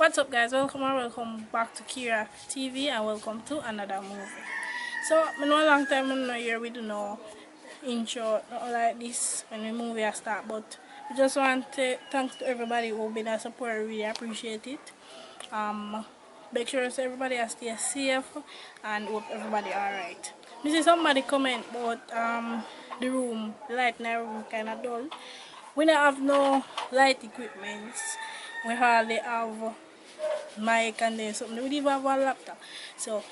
What's up, guys? Welcome back to Kiera TV and welcome to another movie. So, I know a long time I'm not here, we do no intro not like this when the movie start, but we just want to thanks to everybody who been a support. I really appreciate it. Make sure so everybody stay safe and hope everybody alright. This is somebody comment about the room, the light in the room kinda dull. We don't have no light equipment. We hardly have mic and then something. We don't even have one laptop. So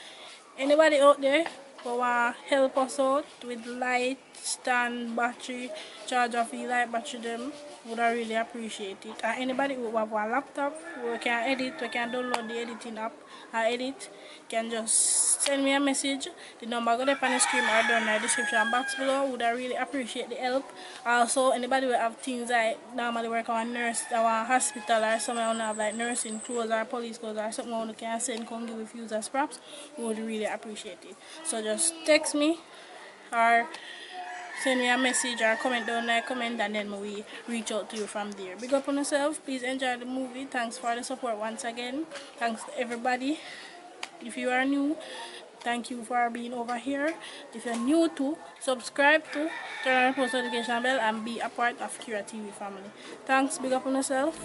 anybody out there who want to help us out with light, stand, battery, charge of the light battery them, would I really appreciate it. And anybody who have one laptop, we can edit, we can download the editing app and edit, can just send me a message. The number go up on the screen or down in the description box below. Would I really appreciate the help. Also, anybody who have things like normally work on nurse, or a hospital or somewhere on have like nursing clothes or police clothes or something on can send, come give with views as props, we would really appreciate it. So just text me or send me a message or comment down there, comment, and then we reach out to you from there. Big up on yourself. Please enjoy the movie. Thanks for the support once again. Thanks to everybody. If you are new, thank you for being over here. If you're new to, subscribe to, turn on the post notification bell, and be a part of Kiera TV family. Thanks. Big up on yourself.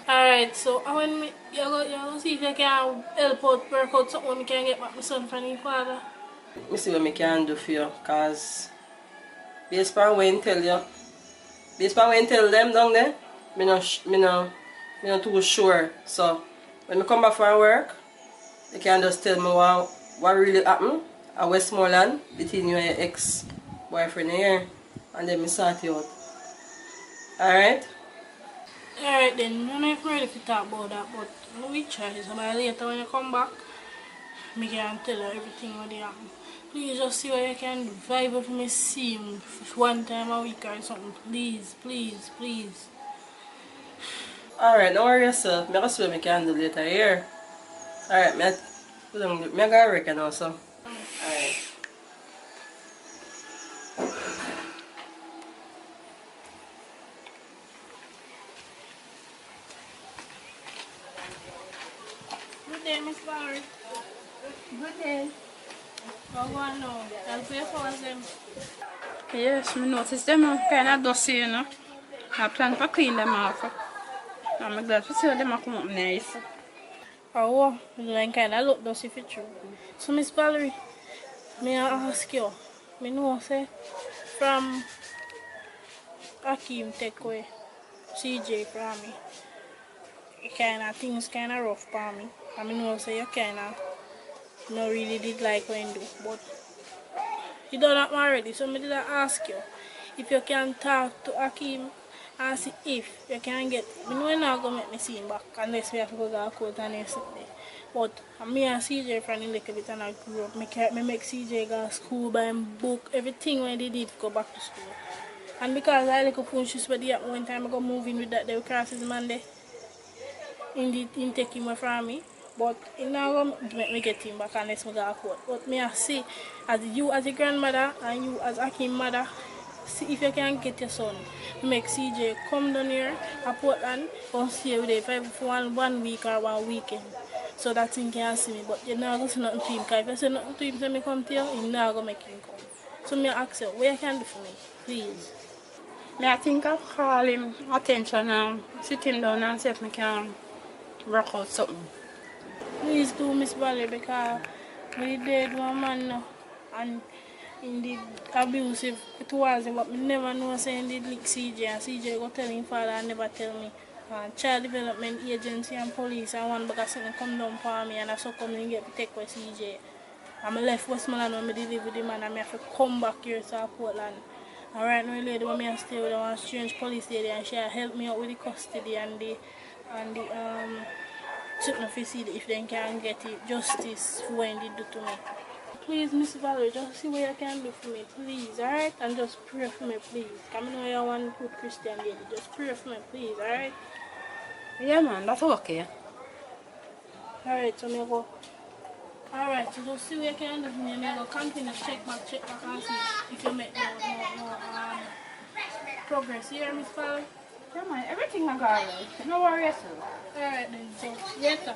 Alright, so when me, you go see if you can help out, work out something when I can get back my son from his father. I see what I can do for you, because based on what I tell you, based on what I tell them down there, I'm not too sure. So when I come back from work, they can just tell me what really happened at Westmoreland between you and your ex-boyfriend here, and then I sort you out. Alright? Alright then, I'm not ready to talk about that, but we try. So by later when you come back, I can tell you everything what they happen. Please just see what you can do. Vibe with me, see him one time a week or something. Please, please, please. Alright, don't worry yourself. I see what I can do later here. Alright, I gotta work now, so. Alright. Good day, Miss Barry. Good day. How go on now? I'll pay for them. Yes, I noticed them kind of dusty, you know. I plan to clean them off. I'm glad to see them come up nice. Oh, you kind of look dusty for true. So, Miss Valerie, may I ask you? I know, say, from Hakeem take away CJ from me. Things kind of rough for me. I know, say, you kind of not really did like when you do, but you done that already, so I did ask you if you can talk to Hakeem and see if you can get. I know you're not going to make me see him back unless we have to go to court and yesterday. But me and CJ friend a little bit and I grew up. I make CJ go to school, buy him book, everything when they did go back to school. And because I like a punch this way one time I go moving with that they cross his Monday. In take him away from me. But it now going to make me get him back unless I go to court. But me I see as you as a grandmother and you as Hakeem mother, see if you can get your son. Make CJ come down here at Portland and stay with him for one week or 1 weekend. So that thing can see me. But you're not going to say nothing to him. Because if you say nothing to him when I come to you, you're not going to make him come. So me ask you, what you can do for me? Please. I think I'll call him attention and sit him down and see if I can work out something. Please do, Miss Valley, because we did one man now, and in the abusive towards him, but me never know saying did lick CJ, and CJ go tell him father and never tell me. Child Development Agency and police and one because something come down for me and I so come and get me take with CJ. I'm left Westmoreland when I did with the man and I have to come back here to Portland. And right now, lady, when I stay with one strange police lady and she help me out with the custody and the something to see if they can get it justice for what they do to me. Please, Miss Valerie, just see what you can do for me, please, alright? And just pray for me, please. Come know you're one good Christian lady. Just pray for me, please, alright? Yeah, man, that's okay. Alright, so me go. Alright, so just see what you can do for me. I go continue check back and see if you make no progress. You hear me, Valerie? Yeah, man, everything will go alright. No worry yourself. Alright then, so later.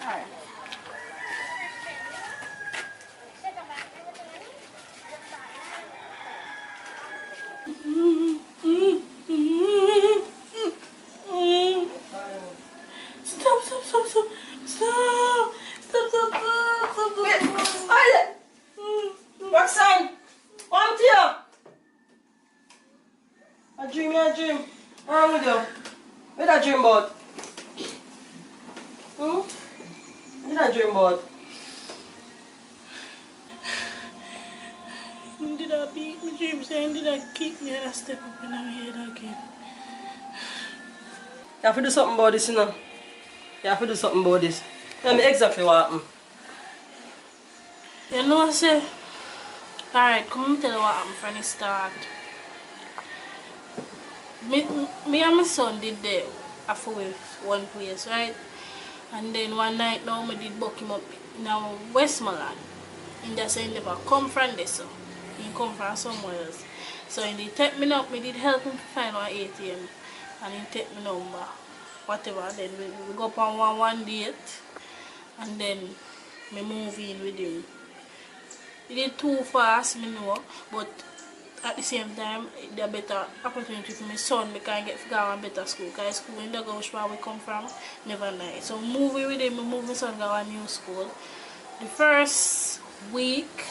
Alright. Stop. Roxanne, come here. A dream. What's wrong with you? What that dream about? What that dream about? Did I beat my dream saying did I kick me and I step up in my head again? You have to do something about this, you know. You have to do something about this. Tell me exactly what happened. You know what I say? Alright, come tell you what happened from the start. Me and my son did the after one place, right? And then one night now I did buck him up in our Westmoreland. And just say he never come from this, so he come from somewhere else. So he did take me up, me did help him to find our ATM and he take me number. Whatever, then we go up on one date and then me move in with him. He did too fast, me know, but at the same time, there better opportunity for my son because I get to go to a better school. Because school in the Gauch where we come from, never nice. So moving with him, move my son to a new school. The first week,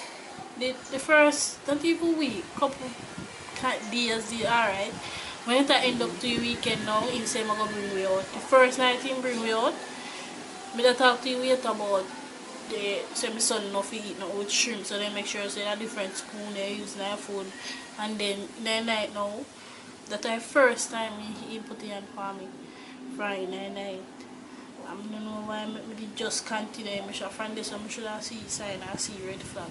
the first, not even week, couple days, did alright. When it end up to the weekend now, he said I'm going to bring me out. The first night he bring me out, I talk to you wait about they say my son not eat no with shrimp, so they make sure say a different spoon they use their food. And then the night now, that the first time he put it on for me Friday night. I don't know why I just continue. I should find this, so I should have see sign and see red flag.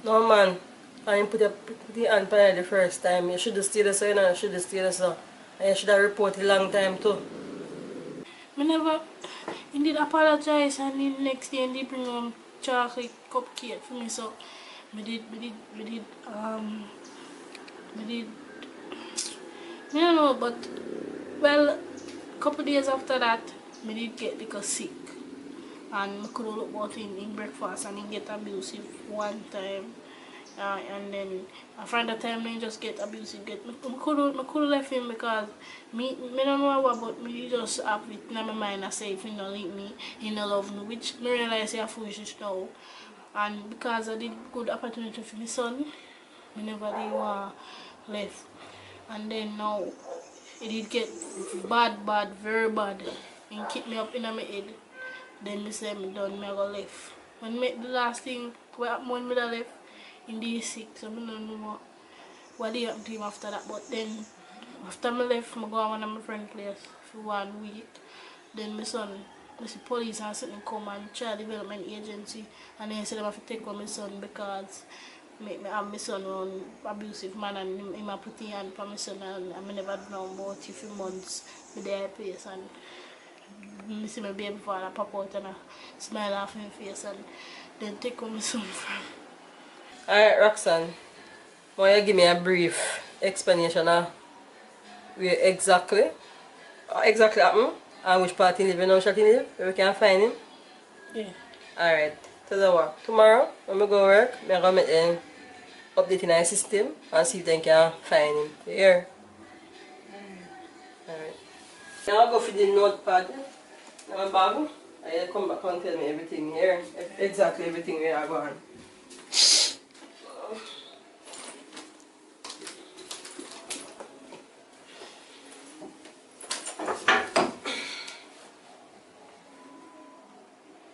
No man, I didn't put the hand on the first time. You should have stayed there, so you know, you should have stayed there, so. And you should have reported a long time too. I never, he did apologize and the next day he bring chocolate cupcake for me, so I don't know, but well, couple days after that, I did get because sick and I couldn't look about him in breakfast and he get abusive one time. And then after that time I just get abusive. I couldn't left him because me don't know what, but me just have it in my mind. I say if he don't like me, he don't love me, which I realize I foolish now. And because I did good opportunity for my son, I never did want left. And then now it did get bad, very bad, and keep me up in my head. Then I say me done, I go left. When the last thing what happened when I left in D6, so I don't know what happened to him after that. But then after I left, I go to one of my friend's place for 1 week. Then my son, I see police and something come and Child Development Agency, and then said I have to take on my son because me have my son on abusive man and him put his hand for my son and I never know about it for months with their place and I see my baby father pop out and I smile off in my face and then take on my son from. Alright, Roxanne, why you give me a brief explanation of where exactly happened and which part he live and how shall he live, where we can find him? Yeah. Alright, tell you what, tomorrow when I go work, I'm going to make them update in our system and see if they can find him. You hear? Alright. Now I'll go for the notepad. My bag. And you come back and tell me everything here. Exactly everything we are going.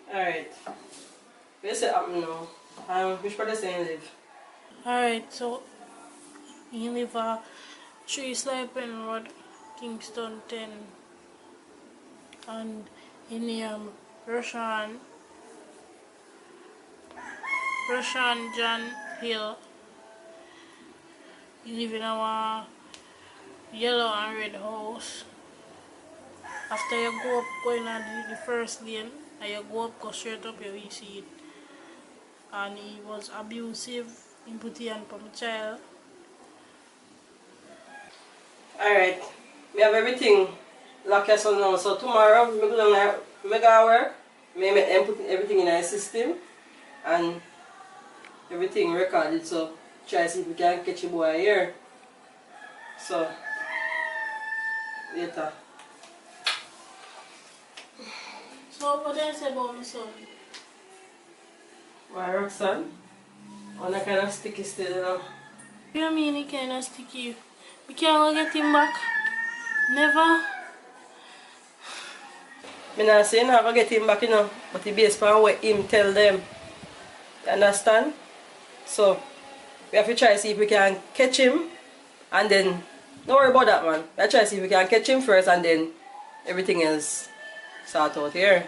Alright. Where's it up now? Which part of the live? Alright, so you live at 3 Sliping Road, Kingston 10. And in Russian John Hill. You live in our yellow and red house. After you go up going on the first lane and you go up, go straight up, you will see it. And he was abusive, he put it on my child. Alright. We have everything locked us on now. So tomorrow we go work. We make them put everything in our system and everything recorded, so try see if we can catch a boy here. So later. So what do you say about my son? Why, Roxanne? On a kind of sticky still, you know. What do you mean he kind of sticky? We can't go get him back? Never? I'm not saying I'm going to get him back, you know, but it's based on what him tell them. You understand? So, we have to try to see if we can catch him and then, don't worry about that, man. We have to try to see if we can catch him first and then everything else sort out here.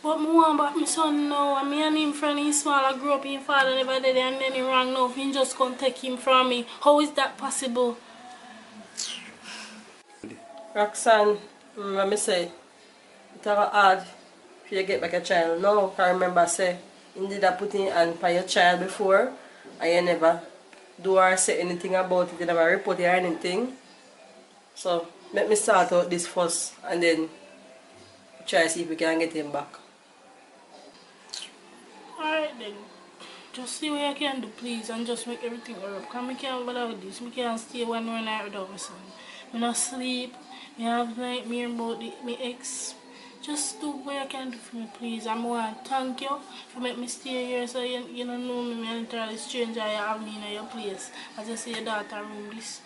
But I want back my son now, and me and him friend, he small, I grew up, his father never did it, and then he wrong now, he just can't take him from me. How is that possible? Roxanne, let me say, it's hard if you get back a child now. I remember say, you did a put in hand for your child before, and you never do or say anything about it, you never report it or anything. So, let me start out this first, and then try to see if we can get him back. Alright then, just see what I can do please and just make everything up. Because I can't bother with this, I can't stay 1 night without my son. I don't sleep, I have nightmare about my ex. Just do what I can do for me please. I want to thank you for making me stay here so you don't know me, I'm entirely stranger, you have me in your place. As I say your daughter room, this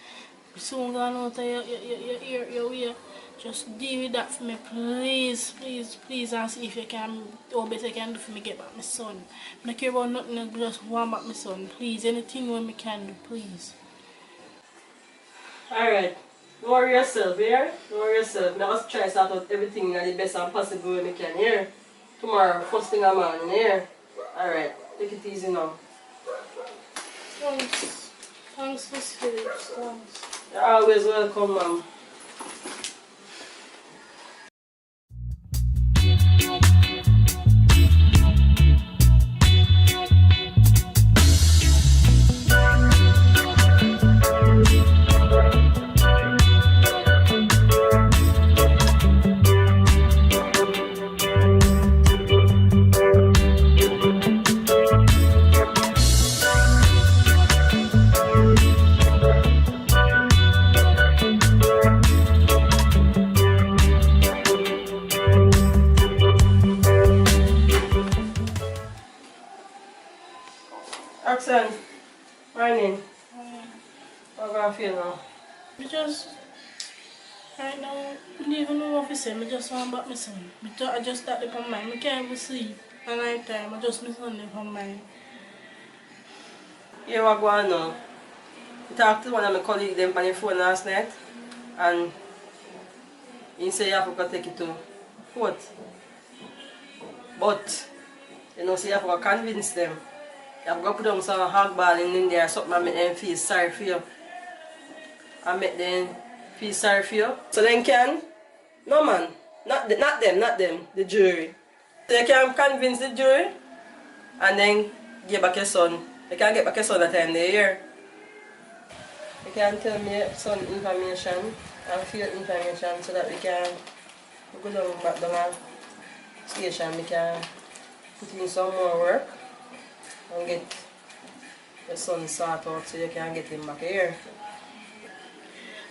soon gone out of your way. Just deal with that for me, please, please, please, and see if you can, or better you can do for me get back my son. I don't care about nothing, I just want back my son, please. Anything what me can do, please. Alright, don't worry yourself, here. Don't worry yourself. Now let's try to sort out everything in the best and possible way we can, here. Tomorrow, first thing I'm on, here. Alright, take it easy now. Thanks. Thanks, Miss Phillips. Thanks. You're always welcome, ma'am. Roxanne, morning. How do I feel now? Right now, I don't even know what to say. I just want back my son. I just start up on mine. I can't even sleep at night time. I just my son up on mine. Here what go on now. I talked to one of my colleagues them on the phone last night and he said you have to go take it to court. But you know, so you have to convince them. You have to put them some hog ball in there or something and make them feel sorry for you. And make them feel sorry for you. So then can, no man, not them, the jury. So you can convince the jury and then give back your son. You can get back your son at the time they hear. You can tell me some information and field information so that we can go down back down station, we can put in some more work and get your son sorted out so you can get him back here.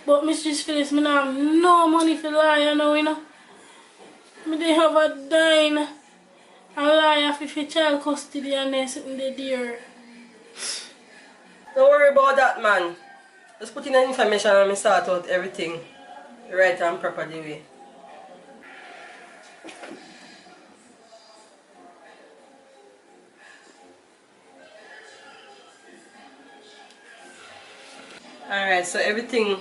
But Mrs. Phyllis, I don't have no money for lie, you know. Me they have a dine. A lawyer for child custody and they sitting there dear. Don't worry about that, man. Just put in the information and me sort out everything right and proper the way. Alright, so everything,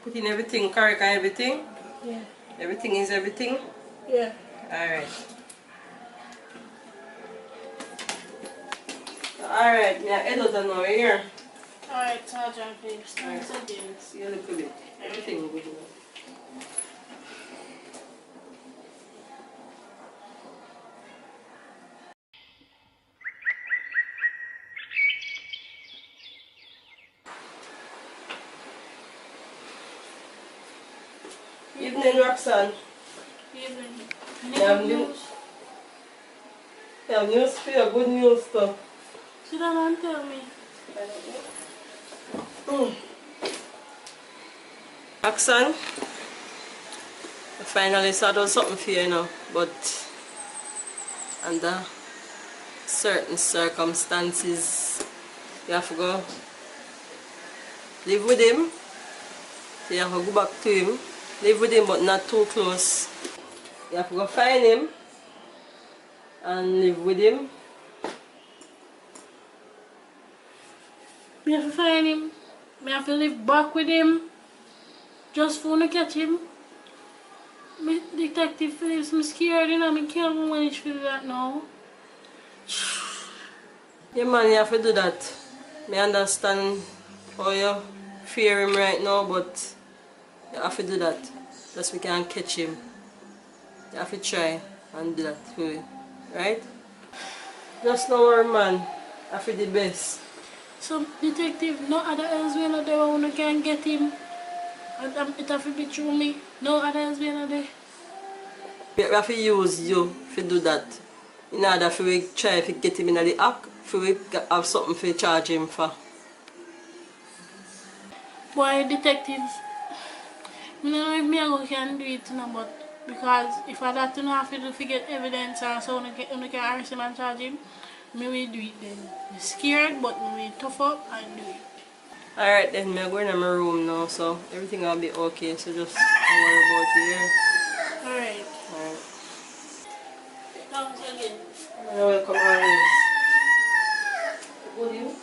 put in everything correct and everything? Yeah. Everything is everything? Yeah. Alright. Alright, me head out and now here. Alright, Sergeant, please. Thanks again. See you a little bit. Everything good now. Evening, Roxanne. Evening. Yeah, news. Yeah, news for you, good news stuff. Sit down and tell me. Roxanne, I finally sort out something for you, you know, but under certain circumstances, you have to go live with him. You have to go back to him. Live with him, but not too close. You have to go find him and live with him. Me have to find him. Me have to live back with him. Just for to catch him. Me Detective Phillips, me scared, you know, me can't manage to do that now. Yeah, man, you have to do that. Me understand how you fear him right now, but you have to do that. Just we can catch him. You have to try and do that for you. Right? Just no worry, man. You have to do the best. So, Detective, no other else way not there where we can get him. And it have to be through me. No other else way not there. We have to use you to do that. In order for we try to get him in the act, for we have something to charge him for. Boy, Detective, I don't know if I can do it, you know, but because if I that, you know, have to do to get evidence and so I can arrest him and charge him, me will do it then. I'm scared, but me will tough up and do it. Alright then, I'm going to my room now, so everything will be okay, so just don't worry about it here. Alright. Alright. Thanks again. You're welcome, always. Good you?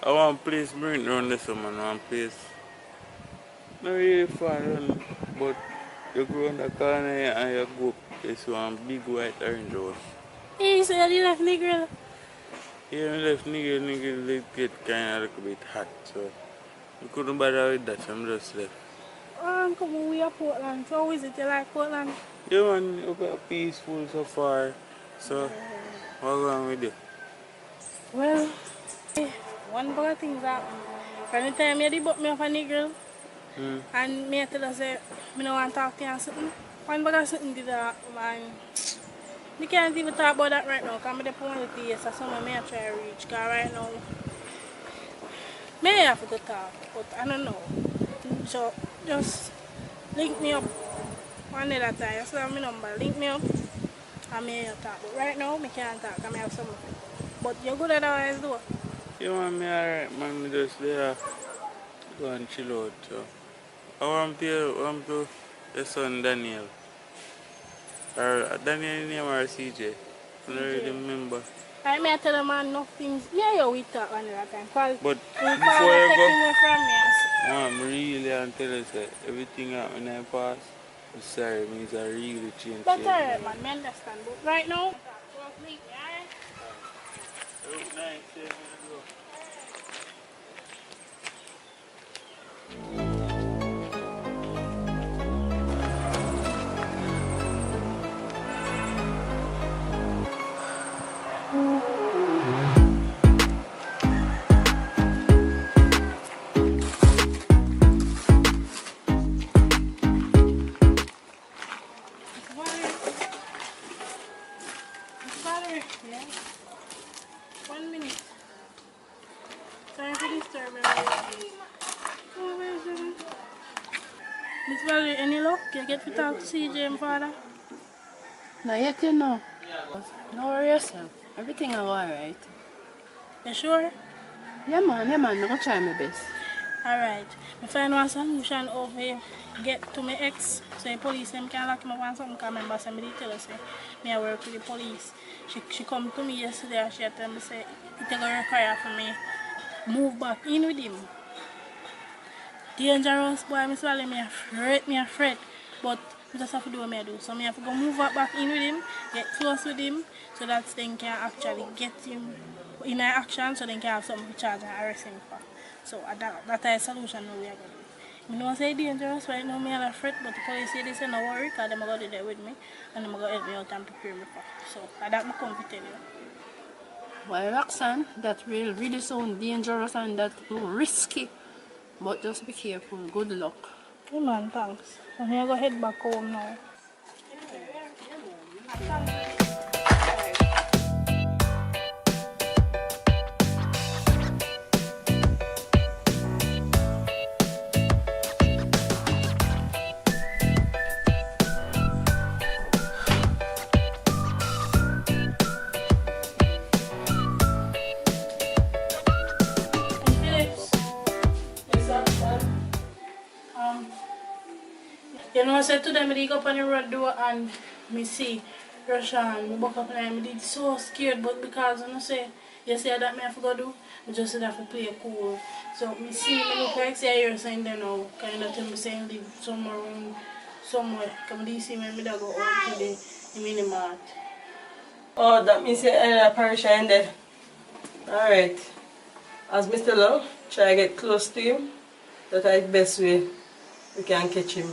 I want place bring around this man, one place. Not really far run, but you go on the corner and you go up, it's one big white orange house. Hey, you said you left nigga. Yeah, I left nigga get kind of a little bit hot, so I couldn't bother with that, so I'm just left. Oh, come on, we are Portland. So how is it you like Portland? Yeah man, you got peaceful so far, so what's wrong with you? Well, one bad thing happen. From the time you did me off a nigga, and me tell her say, I don't want to talk to you and something. One bag of something did that, man. We can't even talk about that right now, because I'm on the place, so someone may try to reach, because right now, may have to talk, but I don't know. So, just link me up one other time. Just have my number, link me up, and may talk. But right now, I can't talk, I may have something. But you're good otherwise, though. Yeah man, me alright man, me just there go and chill out, so. I want to your son Daniel. Or Daniel name or CJ? I don't really remember. I may tell the man no things. Yeah, we talk another time. Cause But my before father you go, taking me from me. I'm really and tell us that everything happened in the past. I'm sorry, means I really change But your alright, life. man, me understand. But right now, work late, alright? Route 9, 7 ago. Valerie, yeah. 1 minute. Sorry for disturbing you. Oh, where's the... Miss Valerie, any luck? You get to talk to CJ and father? Not yet, you know. No worry yourself. Everything will go alright. You sure? Yeah, man, I'm gonna try my best. Alright. I find one solution over here. Get to my ex. So the police them can lock me up on something. Because I remember somebody tell us say, me I work with the police. She come to me yesterday and she tell me say it gonna require for me move back in with him. Dangerous boy, Miss Valley, me afraid. But I just have to do what I do. So I have to go move back in with him, get close with him, so that they can actually get him in action so they can have something to charge and arrest him for. So that is a solution now we are going to do. I know say dangerous right now, me and afraid, but the police say they say no worry, because they're going to do there with me and they're going to help me out and prepare me for. So that I come to tell you. Well, Roxanne, that will really sound dangerous and that risky. But just be careful. Good luck. Hey man, thanks. So I'm going to head back home now. You know, I said to them, I go up on the road door and me see Russian, me buck up and I did so scared, but because I say, you say that me have to go do, I just said I have to play it cool. So me see, me look like say you're saying there now, kind of tell me saying live somewhere around, somewhere. Come do see me, me da go out to the mini mart. Oh, that means you're a parish in there. Alright. As Mr. Love, try to get close to him. That is the best way we can catch him.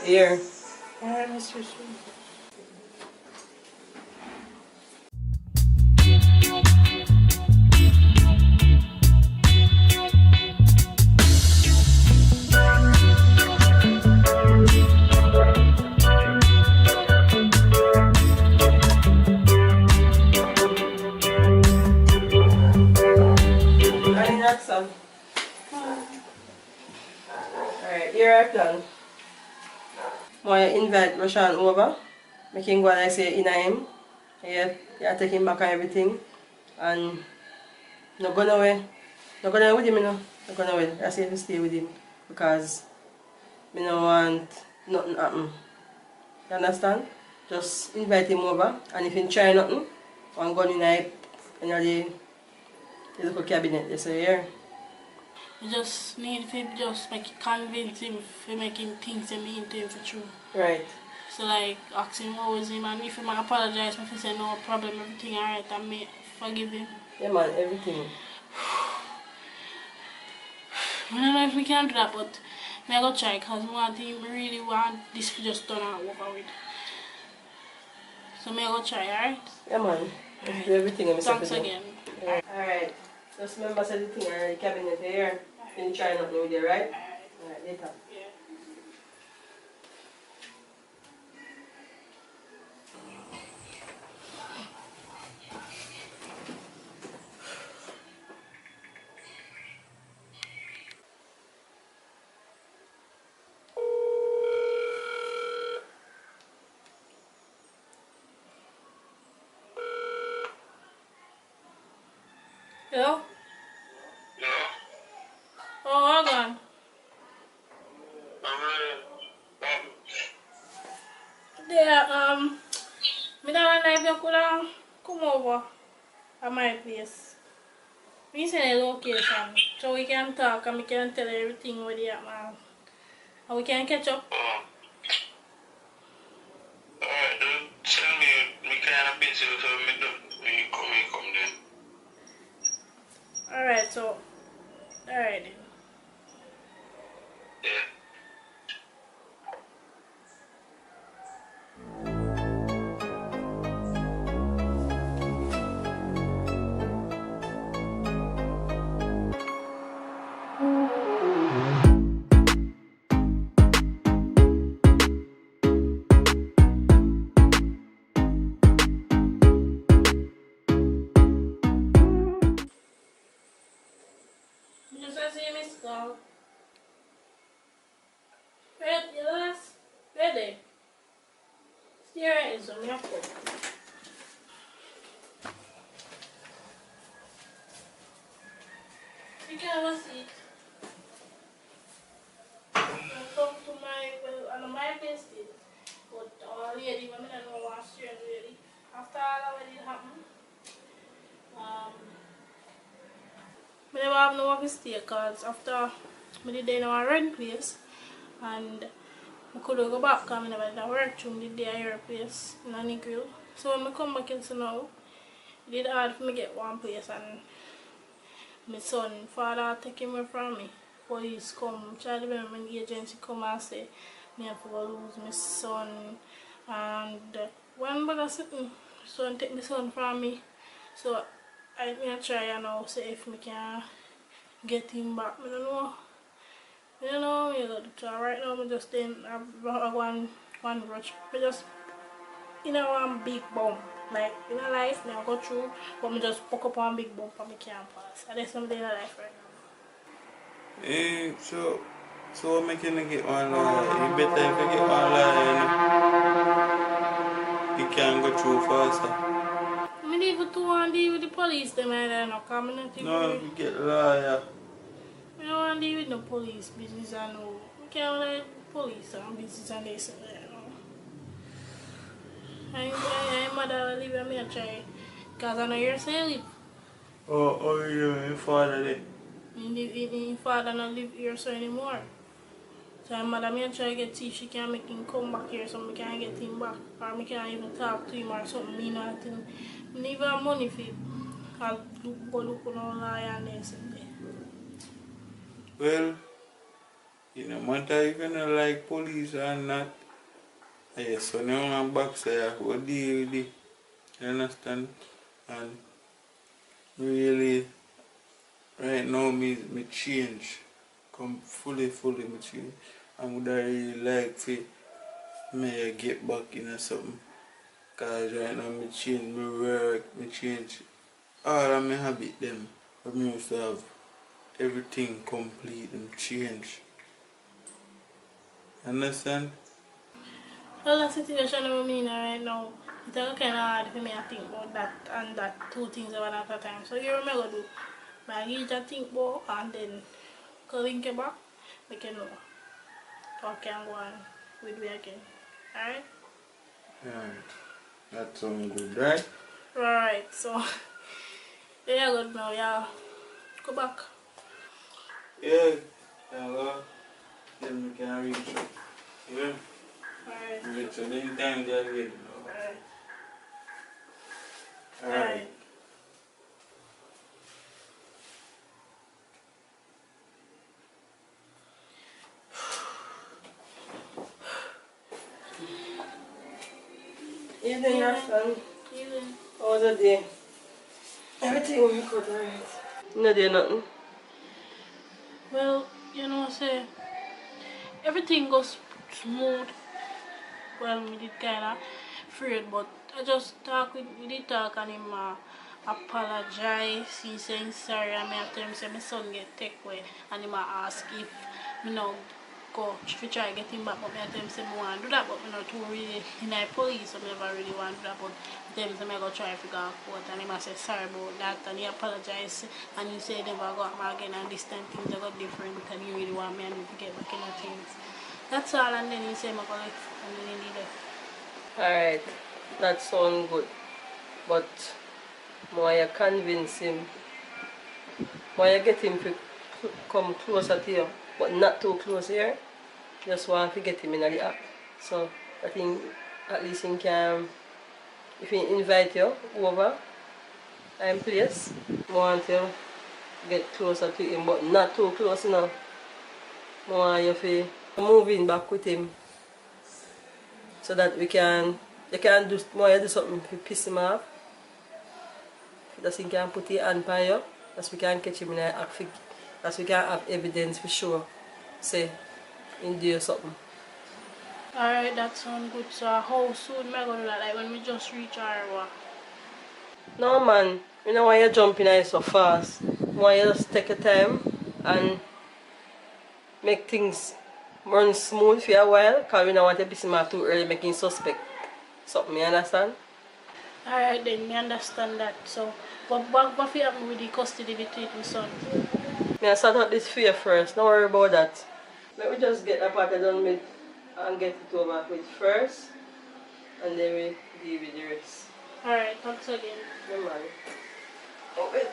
Here. Alright, Mr. Sweet. Jackson. Alright, here our plan. I invite Roshan over. Make him go like say in him. You take him back and everything. And not going away. Not going away with him, you know. Not going away. I say to stay with him. Because I don't want nothing happen. You understand? Just invite him over. And if he try nothing, I'm going in the little cabinet. They say here. You just need to just convince him to make him think to me into him for true. Right. So like ask him how is him and if he might apologize if he say no problem, everything alright and me forgive him. Yeah man, everything. I don't know if we can do that, but I go try because I really want this to just turn out over with. So I go try, alright? Yeah man. Do everything I'm Thanks again. Yeah. Alright. Just remember say the thing in the cabinet here. You can try nothing with you, right? Alright, later. Hello? Oh, hold on. There, me don't know if you could come my place. We send a location so we can talk and we can tell everything with the man. And we can catch up. Alright, tell me kind of busy, so me come then. Alright, so, alright then. Yeah. Just as you miss call. Ready? Here is on your phone. You can have a seat. I'll come to my place did. But our lady, women don't know what strange really. After all of it happened, I never have no office stay because after I did in our rent place and I couldn't go back because I never did work during the day at your place in a grill. So when I come back into now, it did hard for me to get one place and my son, father take him away from me. Police come, child development agency come and say me have to go lose my son. And one brother sitting, son take my son from me. So I try now see if I can get him back. I don't know. I don't know what I'm going to do. Right now I'm just in one rush. I just in a one big bump. Like in a life I go through, but I just poke up one big bump and I can't pass. And that's something in a life right now. So what make you get one lawyer? You better if you get one lawyer, you can go through faster. I leave it to one deal with the police them and then I come in and No, if you get lawyer. I don't want to deal with no police business and no. I can't like police and business and this and that. I'm mother will leave and me try because I know you're saying Oh, your father there? my father not live here so anymore. So my mother me try to get see if she can make him come back here so I can get him back. Or I can even talk to him or something. Me not think I need have money for it. I'll go look on all lawyer and this and that. Well, you know, matter if you don't like police or not. Yes, so now I'm back there, what deal with it? You understand? And really, right now, me change. Come fully me change. I would really like to me get back in or something. Cause right now, me change my work, me change all of my habit them. But me used to have everything complete and change. Understand? Well, the situation I'm in right now, it's kind of hard for me to think about that and that two things at one at a time. So here I'm going to do. I need to think about and then link it back, we can know. So I can go on with me again. Alright? Alright. That sounds good, right? Right, so there you go now, yeah. Go back. Yeah. Hello. Then we can reach you. Yeah. Alright. Reach you anytime they're ready. Alright. Alright. Evening, son. Even. How was the day? Everything was good, right? No day nothing. Well, you know, say everything goes smooth. Well, we did kind of afraid, but I just we did talk and him apologize. He saying sorry and me after him say my son get take away and him ask if me no go to try get him back, but me after him say me want to do that, but me not too really in the police, so me never really want to do that, but them say me go try to go to court and him say sorry about that and he apologize and he say never go at me again and this time things are got different and he really want me and me to get back in the things. That's all, and then he say me go left and then he did it. Alright. That sounds good. But More you convince him. More you get him to come closer to you, but not too close here. Just want to get him in the act. So I think at least he can, if he invite you over and place, want you get closer to him, but not too close now. More you to move in back with him so that you can do more, you do something to piss him off. That he can put his hand on you, that we can catch him in the act, that we can have evidence for sure. Say, he do something. Alright, that sounds good. So how soon am I gonna do that? Like when we just reach our what? No man, you know why you jumping in so fast. Why you just take your time and make things run smooth for a while, because we don't want to piss him off too early, making suspect something, you understand? Alright then, me understand that. So what will happen with the custody between my son? I sort out this fear first, don't worry about that. Let me just get that part done with and get it over with first, and then we deal with the rest. Alright, thanks again. No man. Oh, wait.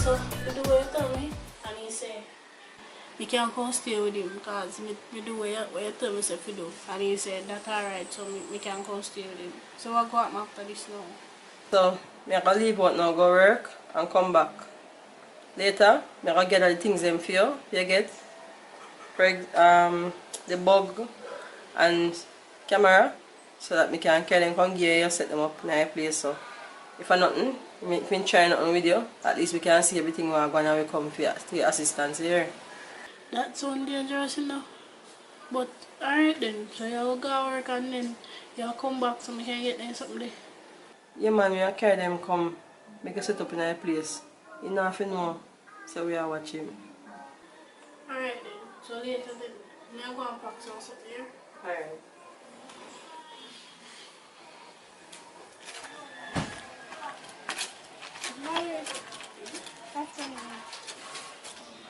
So you do what you tell me, and he say you can't come stay with him because me do what you tell me say to do, and he said that's alright, so me can come stay with him. So what go happen after this now? So, I'm going to leave out now, go work, and come back. Later, I'm going to get all the things them for you get. The bug and camera, so that I can carry them, come gear you, set them up in a place. So, if I'm nothing, if we try nothing with you, at least we can see everything we're going to come for your assistance here. That sounds dangerous enough. But alright then, so you'll go work and then you'll come back so we can get them something there. Yeah man, we will carry them come, make a set up in a place. You know if you know, so we are watching. Alright then, so later then, I'm going to pack something here. Alright.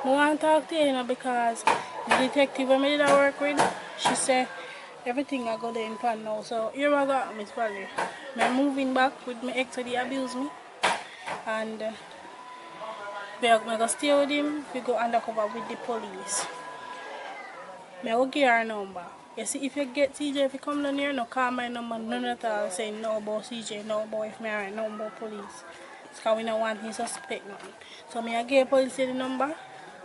I want to talk to you, because the detective I did work with, she said everything I got there in plan now. So here I got Miss Valerie. I'm moving back with my ex who abused me, and we're going to stay with him. We go undercover with the police. I will give her number. You see, if you get CJ, if you come down here, no call my number, none at all, saying no about CJ, no about if me alright, no about police. Because we don't want him to suspect nothing. So I give police the number, and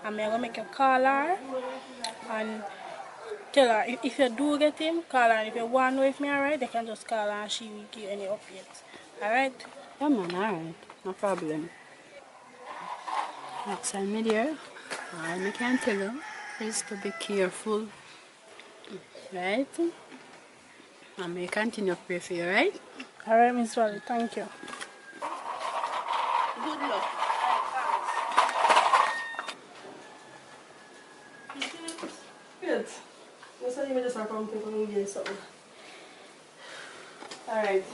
I'm going to make a call her, and tell her, if you do get him, call her, and if you want to know if me alright, they can just call her and she will give you any updates. Alright? Yeah man, alright. No problem. Outside me there, I can tell you is to be careful. Right? And may continue to pray for you, right? Alright, Miss Valley, thank you. Good luck. Good. Just let me just come to get something. Alright.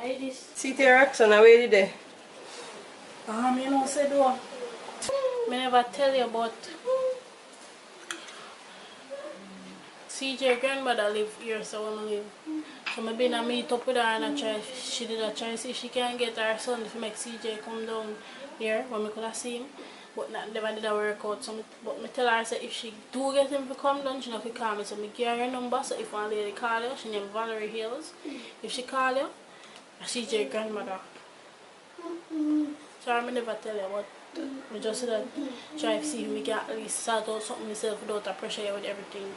Hey, this. See the reaction, I waited there. You know, say do. I never tell you about CJ grandmother live here, so I live. So I been a meet up with her and she did a try see if she can get her son to make CJ come down here when we could have seen him. But never did a work out. So but I tell her, say, if she do get him to come down, she not to call me. So I give her her number, so if one lady call you, she named Valerie Hills. If she call you, CJ grandmother. Sorry, I never tell you, but I just said try to see if we can at least sort out something myself without a pressure with everything.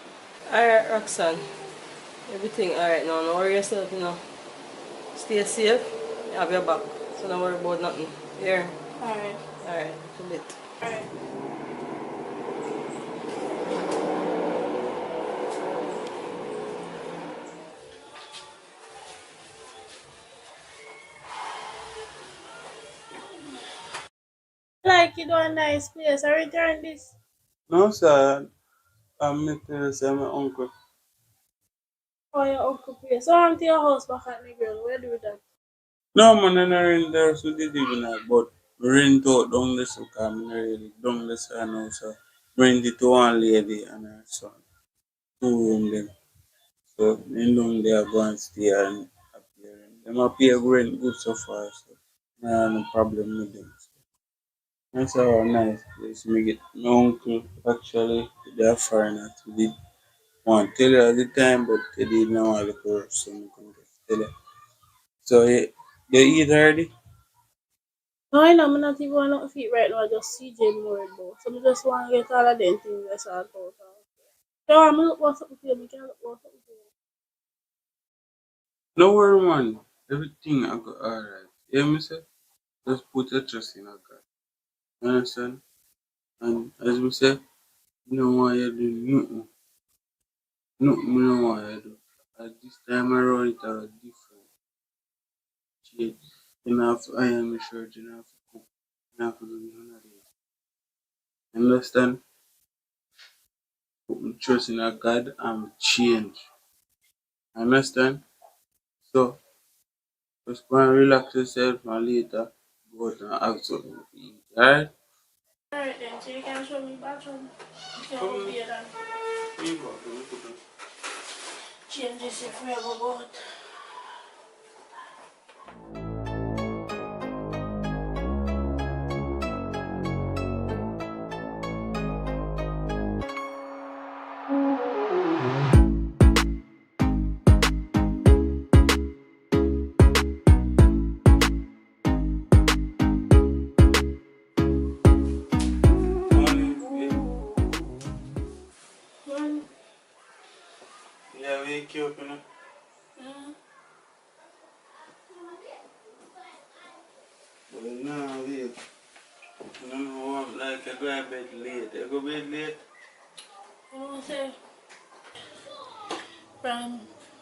Alright, Roxanne. Everything alright now. Don't worry yourself, you know. Stay safe. You have your back. So don't worry about nothing. Here. Alright. Alright, a bit. Alright. Like you do a nice place. I return this. No, sir. I'm meeting my uncle. Oh, your uncle place. So I'm to your house back at Negril. Where do we that? No, man, I'm not rent there, so they even that, but rent out down the so come really down the son now, so rent it to one lady and her son. 2 room them. So in down there go and stay and appear. Them appear rent good so far, so no problem with them. So, that's a nice place. Me get my uncle actually they are foreigners. We did want to tell you at the time, but they did not want to go, so I couldn't tell you. So they eat already? No, I know I'm not even want to feet right now. I just CJ more about. So I just want to get all of them things I sort out. So I'm look for something for you. I can look for something for you. No worry, man. Everything I got alright. Yeah, me say, just put your trust in a God. You understand? And as we say, you don't want you to do nothing. Nothing you don't want you to do. At this time around, it are different. Shit. You don't have to iron my shirt, you don't have to cook, you don't have to do none of this. You understand? Put my trust in a God and change. Understand? So, just go and relax yourself and later go out and have something to eat. Alright? Alright then, so you can show me bathroom. You can go Come be and here, go. Let me put on. change this if we ever go out. Mm. Yeah, wake you up, you know. Mm. But now, wake. You know, I'm like, I go to bed late. I go to bed late. You know what I'm saying? From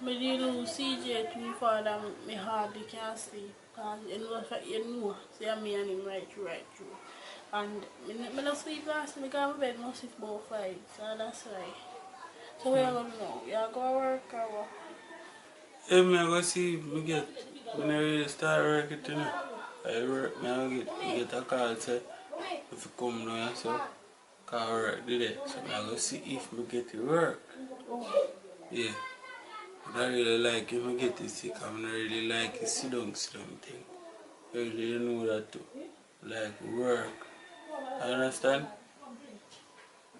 me deal with CJ too far that me hardly can sleep. Cause you know, see me and him right through. And me not sleep last night because my bed must sleep about 5. So that's why. So where you going now? You go to work or what? Hey, man, go see me get, when I really start working, you know. I work, man, I get a call, say, if you come down, so, call work today. So, I go see if me get to work. Yeah. But I really like it, me get it sick. I don't really like it, sit down thing. You know that too. Like work. Understand?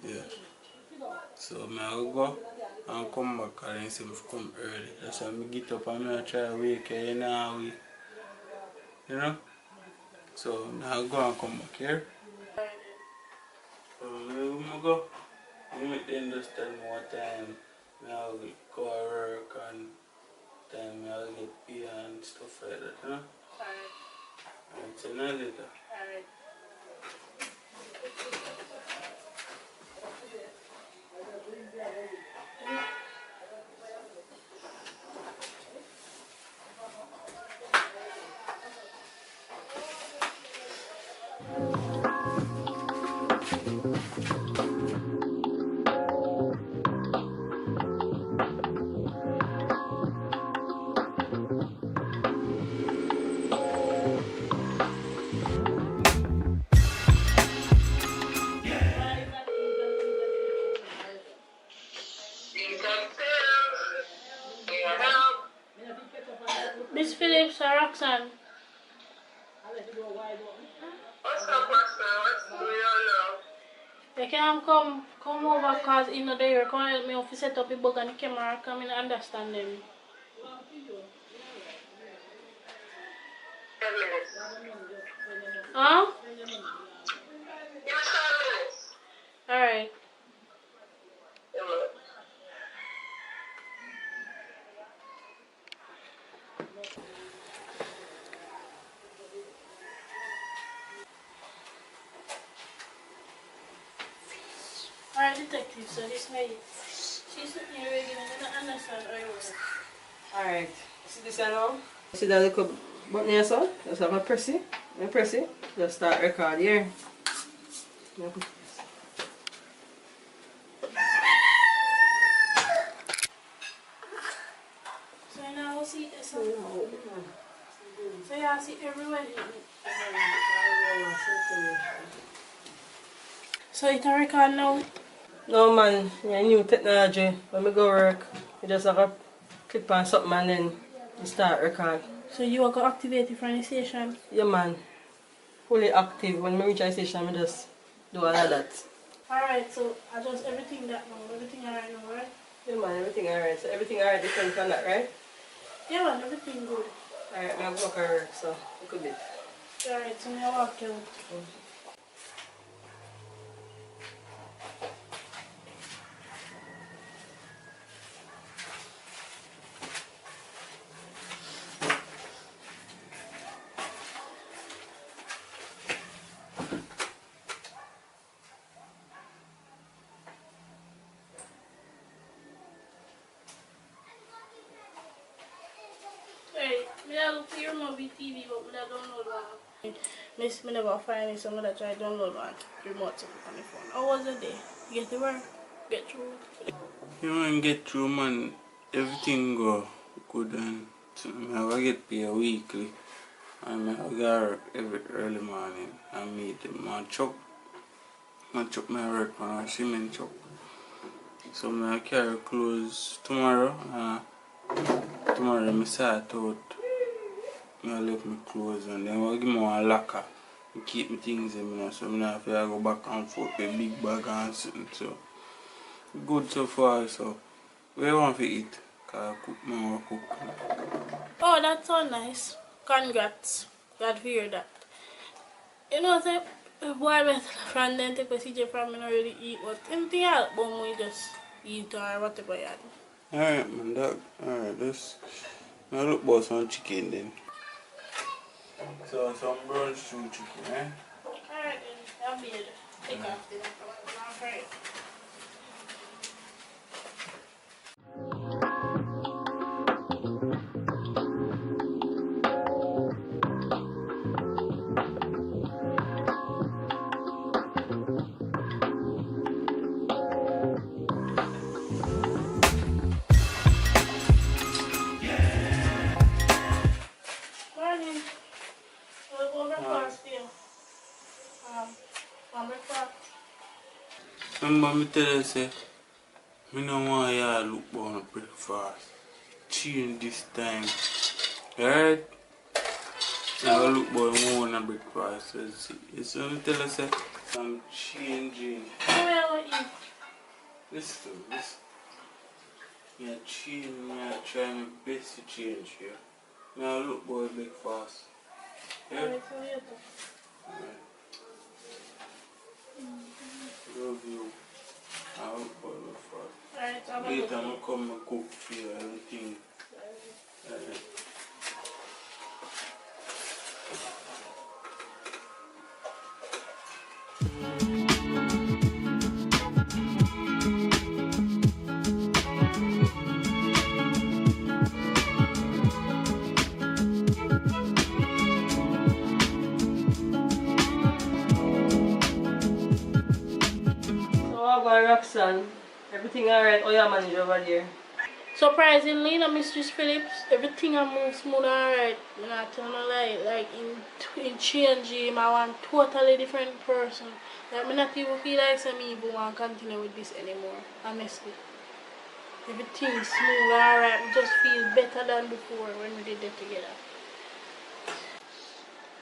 Yeah. So I will go and come back and say I come early. That's why I get up and I try to wake you in a week. You know? So I go and come back here. So I go. You make them understand what time I will go to work and time I will get paid and stuff like that, you know? Alright, see you later. Alright. Miss Phillips or Roxanne? What's up, Master? What's going on now? You can come over because you know they come help me to set up the bug and the camera come in and understand them. 10 minutes. Huh? Give us 5 minutes. Alright. Yeah, man. Alright, detective, so this way. She's sitting here again and I don't understand how it works. Alright. See this one now? See that little button here, so? Just have a press it. And press it. Just start record here. So now we'll see this one. So yeah, I see everywhere. So it's a record now. No man, yeah, new technology. When we go work, you just have a click on something and then you start record. So you are going to activate it from the station. Yeah man. Fully active. When we reach the station, we just do all of that. Alright, so adjust everything that now. Everything alright now, right? Yeah man, everything alright. So everything alright different from that, right? Yeah man, everything good. Alright, I'm going to work, so it could be. Alright, so now walk out. Hey, me I look for your movie TV, but me I download one. Me never find it, so I'm gonna try download one remote to put on the phone. How was the day? You get to work? Get through? You want get through, man. Everything go good and so I get paid weekly. And I go work every early morning and meet them on truck. My truck my work on a cement truck. So I carry clothes tomorrow. Tomorrow I start out. I left my clothes and then I give me one locker. I keep my things in me, so I have to go back and forth with a big bag and something. So good so far. So where you want to eat? Cause I cook my cook. Oh, that's so nice. Congrats. Glad to hear that. You know, say, boy, better from them take procedure from me not really eat, but anything else, but we just eat or whatever you do. Alright, man, dog. Alright, just I look for some chicken then. So some brown stew chicken, eh? Alright then, I'll be there. Take off the I'm afraid. Morning. We'll go breakfast here. Breakfast. Remember me tell you say, me no want y'all look for breakfast. Change this time. Alright? Now look for more on breakfast. So me tell you say, I'm changing. Where will eat? Listen, listen. Me a change, me a try my best to change here. Me a look for breakfast. Yeah? Alright, so later. Alright. Love you. I look for breakfast. Alright, I'm Later, going I'm come and cook for you everything. So how about Roxanne? Everything alright? Oh yeah, manage over there. Surprisingly, no, Mistress Phillips, everything I move smooth alright. I'm not telling a lie. Like in changing, I want totally different person. Like I not even feel like some even want to continue with this anymore. Honestly, everything smooth alright. We just feel better than before when we did it together.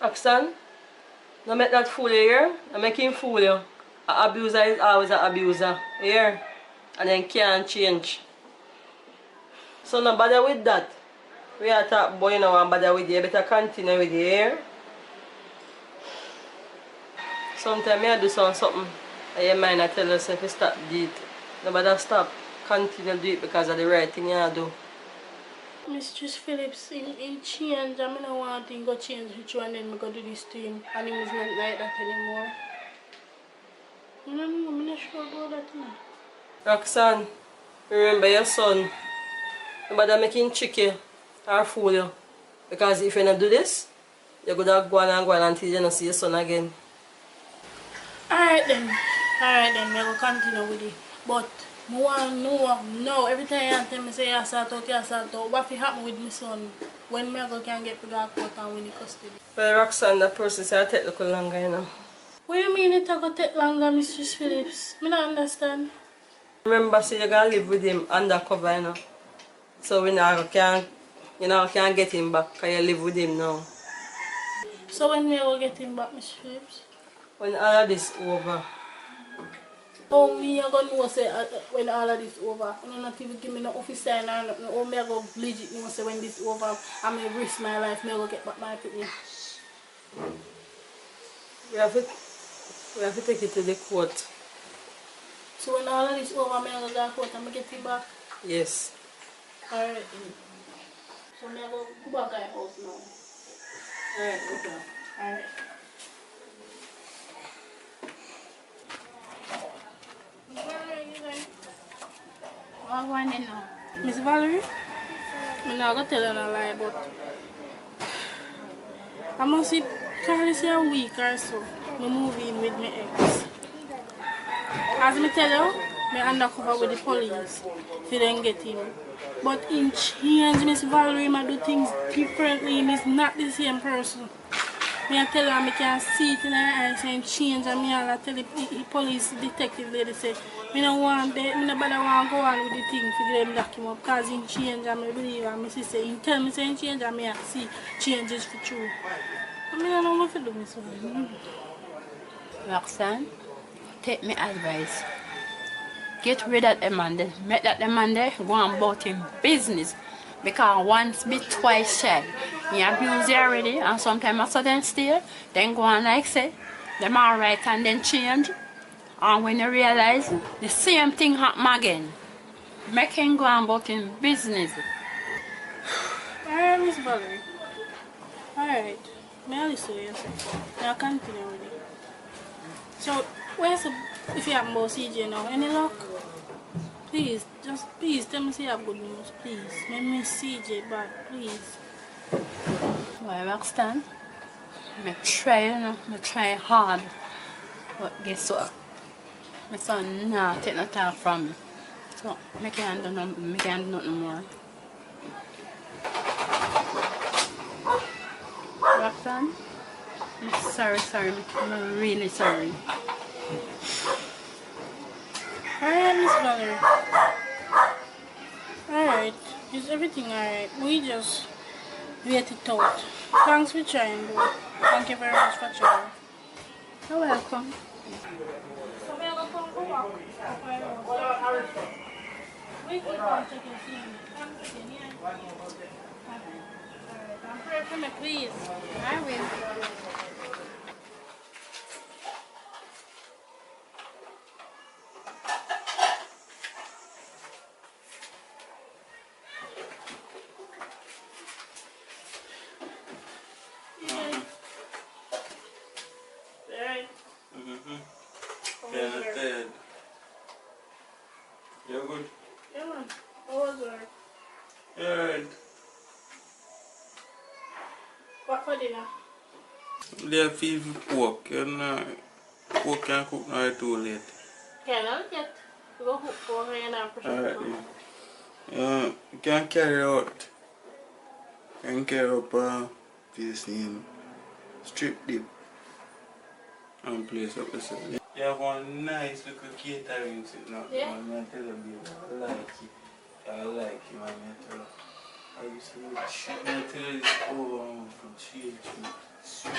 Roxanne, don't make that fool here. I'm making fool you. An abuser is always an abuser. Here. And then can't change. So no bother with that. We are talking about you know and bother with you. Better continue with you here. Sometimes I do something and your mind I tell yourself you stop do it. Nobody stop. Continue to do it because of the right thing you do. Mistress Phillips, in change, I don't want to go change with you and then I go do this to him. And he is not like that anymore. I don't know, I'm not sure about that now. Roxanne, remember your son. Nobody make him trick you or fool you. Because if you don't do this, you're going to go on until you don't see your son again. Alright then, we're going to continue with it. But I want to know now, every time you tell me say you sort out, what will happen with my son when I can get to the court and win the custody? Well, Roxanne, that process will take a little longer, you know. What do you mean it will take longer, Mistress Phillips? I don't understand. Remember, so you're going to live with him undercover, you know. So we now can't get him back because you live with him now. So when we will get him back, Mistress Phillips? When all of this over. Oh, me are going to know say when all of this over. I'm not even give me no office sign or nothing. Oh, me are going to legit know say when this over, I'm going to risk my life, me are going to get back my picnic. We have to take it to the court. So when all of this over, me are going to go to court and I get it back? Yes. Alright then. So me are going to go back to my house now. Alright, okay. Alright. I want to know. Miss Valerie, I'm not going to tell you a lie, but I must see probably say a week or so, I'm moving with my ex. As I tell you, I'm undercover with the police if you don't get him. But in change, Miss Valerie, I do things differently. He's not the same person. I tell her I can see it in her eyes and change, and I tell the police detective lady say, I don't want to go on with the thing to get them lock him up because he change and I believe and my sister he tell me say he change and I see changes for true. I don't know what to do, Miss Valerie. Roxanne, take me advice. Get rid of the man there. Make that the man there go on about him business. Because once bit, twice shy. He abuse you already and sometimes a sudden stay, then go on like say, them alright and then change. And when you realize the same thing happen again, make him go on about him business. Alright, Miss Valerie. Alright. May I listen to you, sir? May I continue with it? So, where's the, if you have more CJ now, any luck? Please, just please tell me say you have good news, please. Let me CJ back, please. Why, Roxanne? I try, you know, I try hard. But guess what? My son nah take no talk from me. So I can't do nothing more. Roxanne? I'm sorry. I'm really sorry. Alright, Miss Valerie. Alright. Is everything alright? We just wait it out. Thanks for trying, though. Thank you very much for trying. You're welcome. So we are going to go back. We keep on checking CM. Alright, I'm praying for me, please. I will. You're good? Yeah, man. How was work? Alright. What for dinner? They feed pork. You know, pork can't cook now too late. Yeah, not yet. We go cook for her and I'm pressure Alright, cooker. you can carry out. Can carry up this in strip dip and place up the salad. You have one nice little catering sitting up. Yeah. Man, I tell you, babe, I like it. I like it, man. I tell you. I used to tell you this over from change you. Swear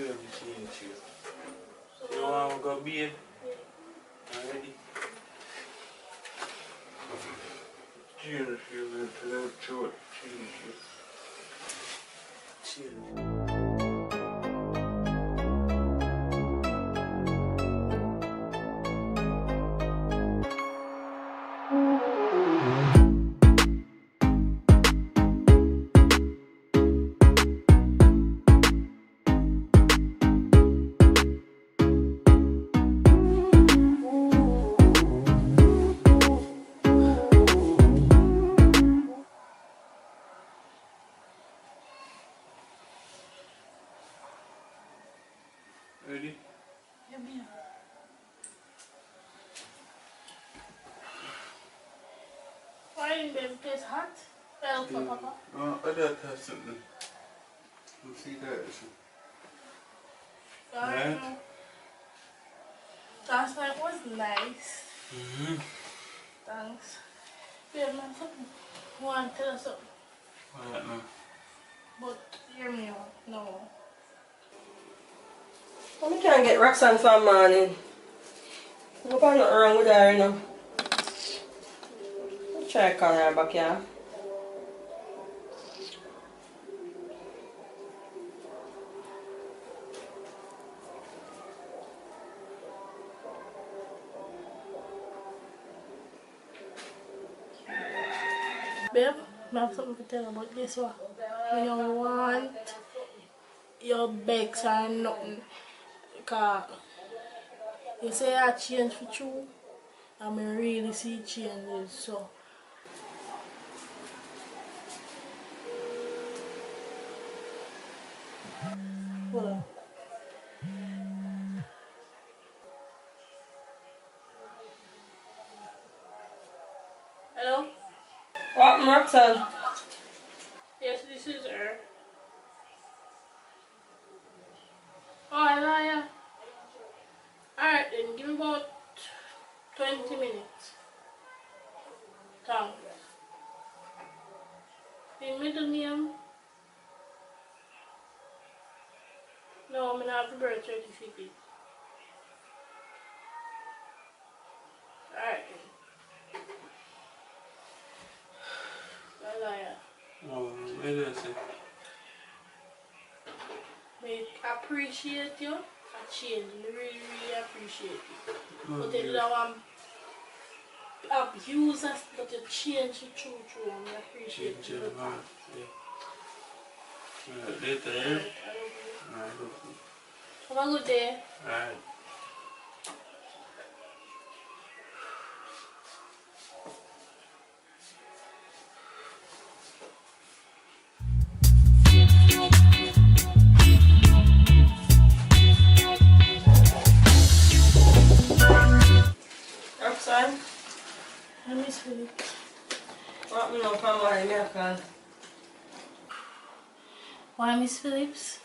to change you. You want to go bed? Already? Cheers, you little short. Cheers. Why in the place hot? Well, Papa. Oh, I don't have something. You see that? Right. Last night was nice. Thanks. Babe, man, something. I want to tell us something. What now? But hear me out. No. Well, I can't get Roxanne for morning. I don't got nothing wrong with her, you know. I'll try calling her back here. Babe, I have something to tell you about this one. When you want your bags or nothing, because you say I change for true, and I really see changes, so. Hold on. Hello? What, Roxanne? Yes, this is her. Oh, yeah. Alright then, give me about 20 minutes. Thanks. The middle name? No, I'm not have the birth certificate. Alright then. Yeah. Oh, what did I say? I appreciate you. I change. I really appreciate you. But if you don't want abuse us, but you change it true. I appreciate you. Later, yeah? Alright, Alright. have a good day. Alright. Roxanne? I miss Philip. What, me know from morning, me a call. Why Miss Phillips?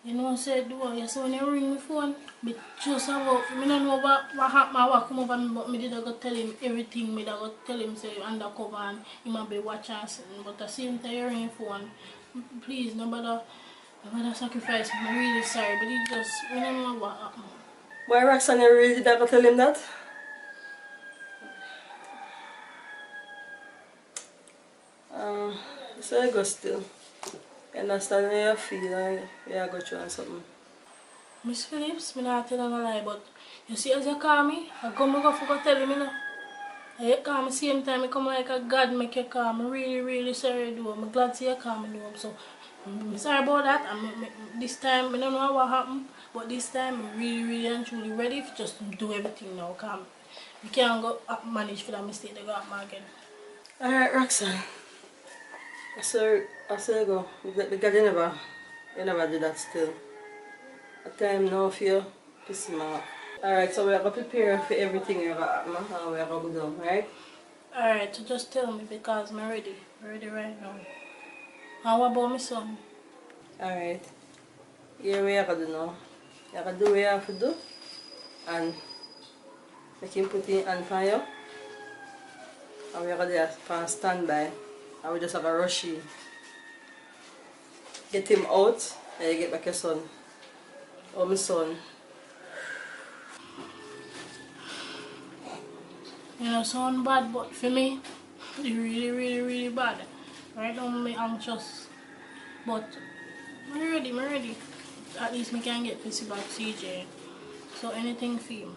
You know, said do you so when you ring my phone, but just about I don't know what happened, what come over me, but me did go tell him everything, me did go tell him say undercover and he might be watching something. But at the same time you ring my phone, please nobody sacrifice me. I'm really sorry, but it just I don't know what happened. Why, Roxanne, you really did not tell him that? So I go still. You understand how you feel and you go through and something. Miss Phillips, I'm not telling a lie, but you see as you call me, I go for tell him, you know. You call me same time, I come like a God make you call. I'm really sorry do. I'm glad to you call me do. So I'm sorry about that. This time I don't know what happened, but this time I'm really and truly ready to just do everything now. Cause we can't go manage for that mistake to go happen again. Alright, Roxanne. I saw you go. Because you never did that still. A time now for you piss me off. Alright, so we are going to prepare for everything you got and we are going to go down, right? Alright, so just tell me because I'm ready. Ready right now. And what about my son? Alright. Here we are going to do now. You have to do what you have to do. And make him put in hand for you. And we are going to do a standby. And we just have a rush in. Get him out and you get back your son. Oh, my son. You know, sound bad, but for me, it's really bad. Right now, I'm anxious. But I'm ready. At least I can get to see back CJ. So anything for him.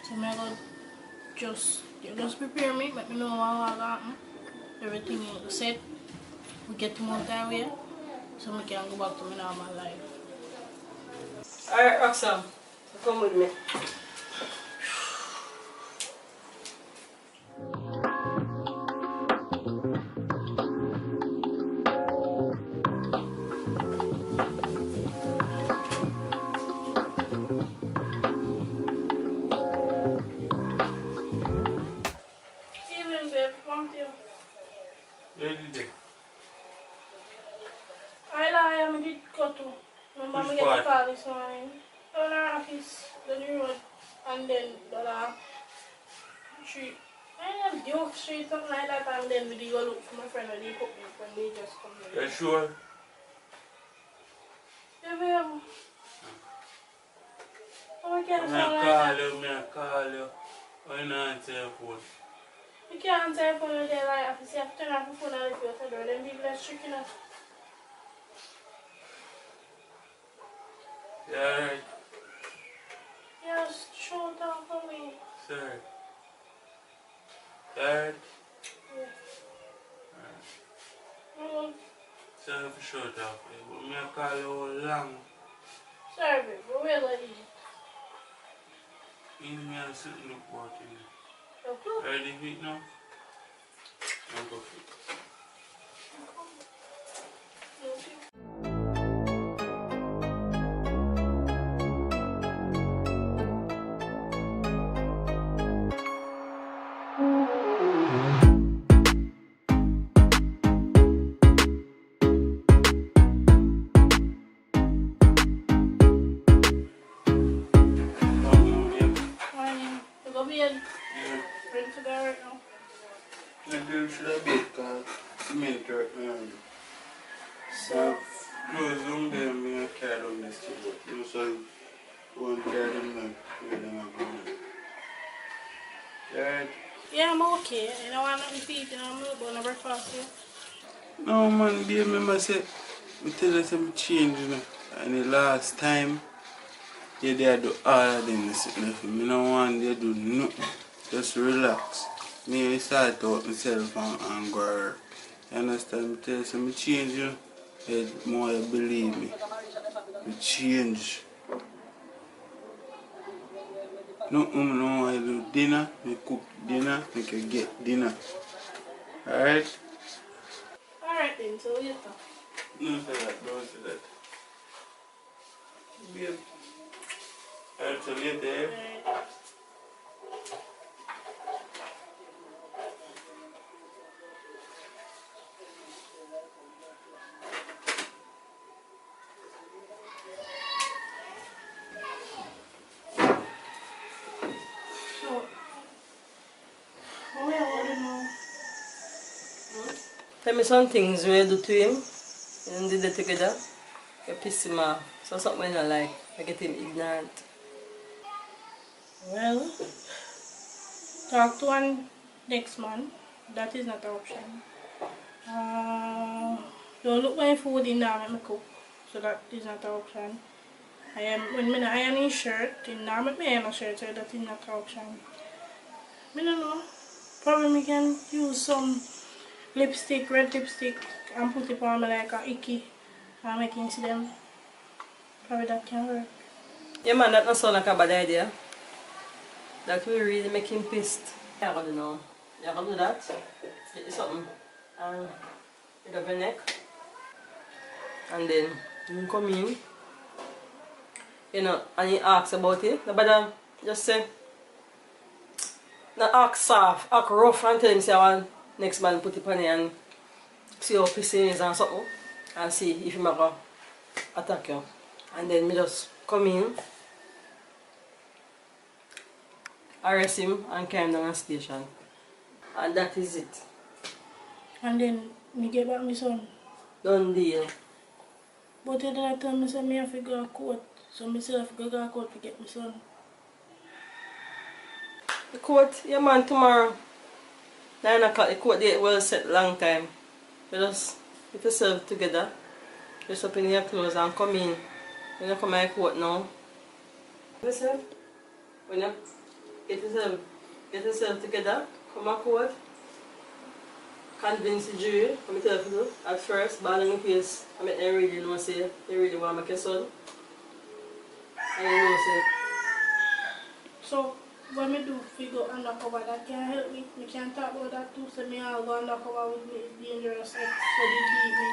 So I go just prepare me, let me know what happen. Everything is set. We get him out that way. So I can go back to my normal life. Alright, Roxanne. So come with me. Even morning, babe. Want you? Where did they? I am did go to. Remember me Which get the part? call this morning. Down our office, the new road, and then the street. I am Duke Street, something like that, and then we did go look for my friend when they cook me when they just come here. You sure? Yeah, babe. Oh, I can't I'm sound gonna like that. call you. Why not answer your phone? You can't answer your phone there like office. You have to turn off the phone and leave your door. Them people are strict enough. You alright? Yes, show down for me. Sorry. You alright? Yeah. Alright. Sorry for short off. But me I call you all long. Sorry, babe, but we're like eat. You me have something to look about in there. Okay. Ready to eat now? I'll go for it. Morning. You go bed. Yeah. Ready to go right now. I should have been called cement right now. So, Close room there, me and carry down the street. You know, so one carry them down, where them are going. You alright? yeah, I'm okay. You know, I'm not feeding. I'm not going to breakfast. Yeah. No man, babe, remember say, I tell you some change, you know. And the last time, you did do all of them, me no want you do nothing. Just relax. Me, I start out myself and go work. You understand? I tell you some change, you know. The more you believe me. You change. No, no, I do dinner, I cook dinner, I can get dinner. Alright? Alright then, so later. No, say that, don't say that. Babe. Alright, so later, eh? Alright. So, what I want to know. Tell me some things we do to him. And did it together. You piss him off. So something I like. I get him ignorant. Well, talk to one next month. That is not an option. Don't look my food in there when I cook. So that is not an option. When I iron his shirt, in there make me iron a shirt, so that is not an option. I don't know. Probably we can use some lipstick, red lipstick, and put it on me like a icky and make him see them. Probably that can work. Yeah man, that not sound like a bad idea. That will really make him pissed. Yeah, I gotta know. You gotta do that. Get you something. And it up your neck. And then you come in. You know, and he asks about it. Nobody just say, not act soft, act rough and tell him say I want next man put it on it and see how pissy he is and something. And see if he might go attack you. And then me just come in, arrest him and carry him down the station. And that is it. And then me get back my son. Done deal. But the other time I said me have to go to court. So I still have to go to court to get my son. The court, yeah man, tomorrow 9 o'clock, the court date well set long time. You just get yourself together, dress up in your clothes and come in. When you come to court now, yourself, when you get yourself together, come to court, convince the jury, come tell you to do, at first, ball in your face, I make them really know say, they really want to make your son. And you know say, So what me do if you go undercover, that can help me. Me can talk about that too, so me I'll go undercover with me dangerous ex, so they beat me.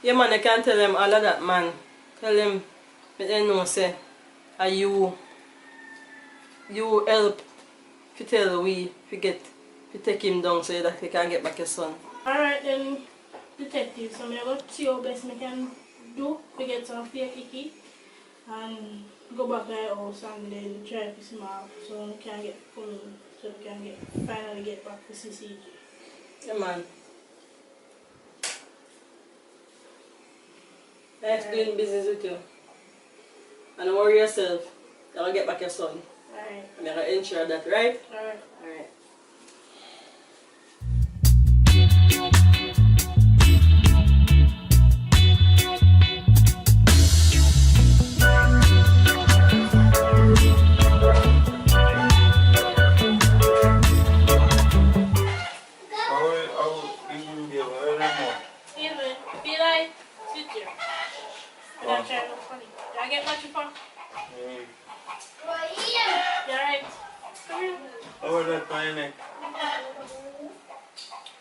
yeah man, you can tell them all of that man. Tell them, make them know say, you help to tell we to get You take him down so that you can get back your son. Alright then, detective, so I'm going to see how best I can do to get some fake icky and go back to the house and then try to piss him off so we can get so we can finally get back to CCG. Yeah, man. Thanks for doing business with you. And don't worry yourself. You'll get back your son. Alright. I'm going to ensure that, right? Alright. Alright. I get what you for? You're right. Come here. How is that my neck?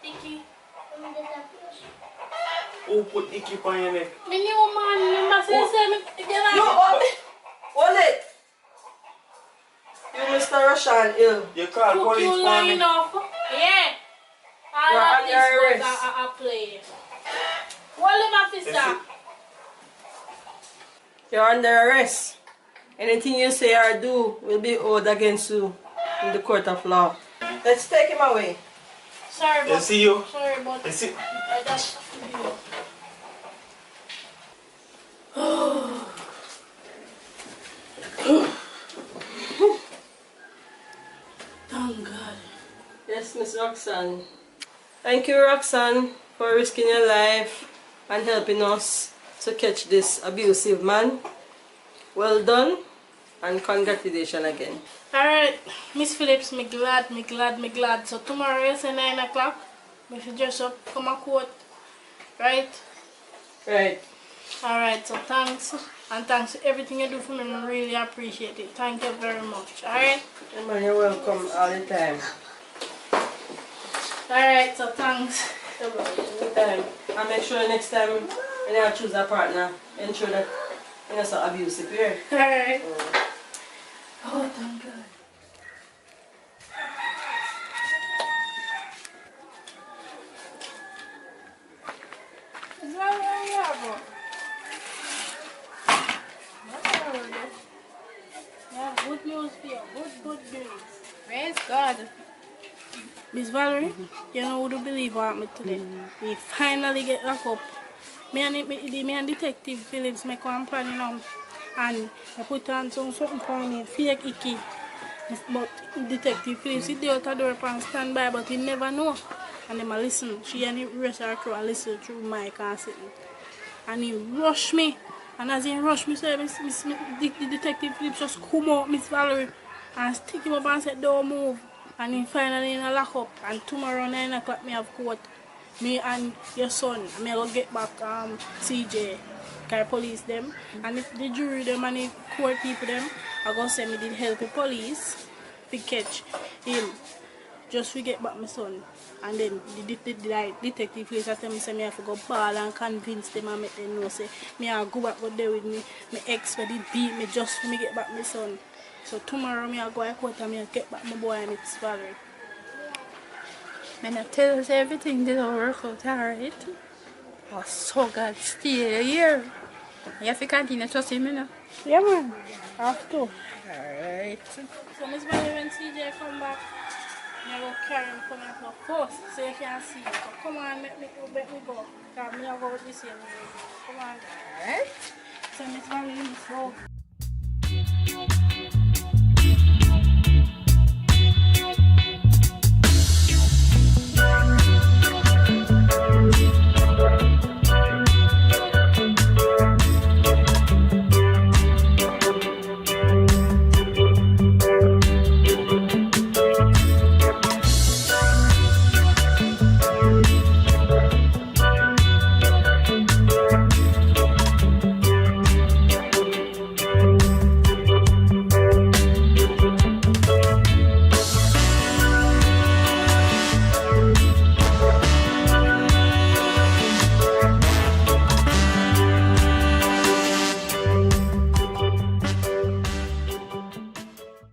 Icky. Who put icky on your neck? Me new man, remember say me get No, hold it! You Mr. Russian ill. You call police you for me? line up. Yeah. All You're of under this was arrest. a play. Hold him, officer. You're under arrest. Anything you say or do will be owed against you in the court of law. Let's take him away. Sorry, You but see you? sorry, but You see? I just thank God. Yes, Miss Roxanne. Thank you, Roxanne, for risking your life and helping us to catch this abusive man. Well done, and congratulations again. Alright, Miss Phillips, me glad. So tomorrow is 9 o'clock. We should dress up, come a court. Right? Right. Alright, so thanks. And thanks for everything you do for me. I really appreciate it. Thank you very much. Alright? Yeah, man, you're welcome all the time. Alright, so thanks. Anytime. And make sure next time when you choose a partner, ensure that you're not so abusive here. Alright. Oh, thank God. Is that where you are, bro? Yeah, good news for you. Good news. Praise God. Miss Valerie, you know who to believe what happened today. We finally get locked up. Me and Detective Phillips make one plan now. And I put on something for me, fake icky. But Detective Phillips, he out the door and stand by, but he never know. And then I listen. She and he rest her through and listen through my and sitting. And he rush me. And as he rush me, so the Detective Phillips just come out, Miss Valerie, and stick him up and said, don't move. And he finally in a lock up. And tomorrow 9 o'clock, me have court. Me and your son, me will get back CJ, can police them. And if the jury them and the court people them, I go say me did help the police to catch him. Just to get back my son. And then the detective police tell me say me have to go ball and convince them and make them know say me I go back there with me. My ex for the beat me just for me get back my son. So tomorrow me I go to court and me get back my boy and it's Valerie. When I tell us everything didn't work out, alright? Oh, so God, stay here. You have to continue trusting me now. Yeah man, I have to. Alright. So Miss Valerie, when CJ come back, I will carry him come out of course so you can see him. So come on, let me go. Because me I go with this here. Come on. Alright. So Miss Valerie, let's go.